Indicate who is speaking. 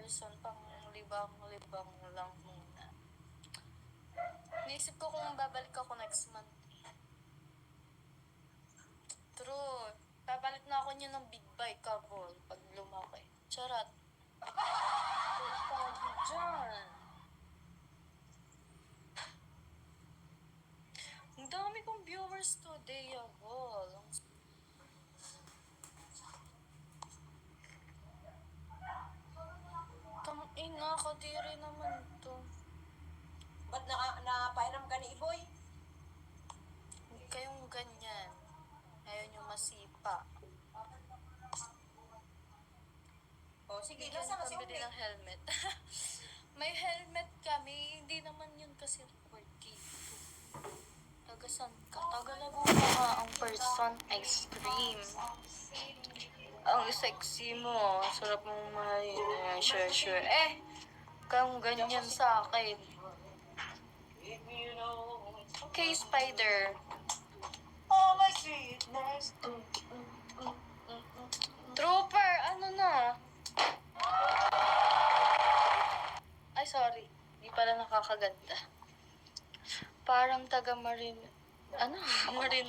Speaker 1: person, pang libang-libang lang muna. Naisip ko kung babalik ako next month. True. Babalik na ako niyo ng big bike couple pag lumaki. Charot. Pagod dyan. Ang dami kong viewers today, Abol. Tang-ina, kadiri naman to.
Speaker 2: Ba't napahiram ka ni Iboy?
Speaker 1: Huwag kayong ganyan. Ayaw nyo masipa.
Speaker 2: O, sige,
Speaker 1: Bigyan
Speaker 2: nasa kasi
Speaker 1: pambili ng helmet. May helmet kami. Hindi naman yun kasi worthy. Tagasan ka. Tagalabo ka ang person. Ice cream. Ang sexy mo. Sarap mong mahalin. Sure. Kang ganyan sa akin. Okay, spider.
Speaker 2: Oh, my sweetness.
Speaker 1: Trooper, ano na? Ay, sorry. Di pala nakakaganda. Parang taga-marin... Ano? Marin...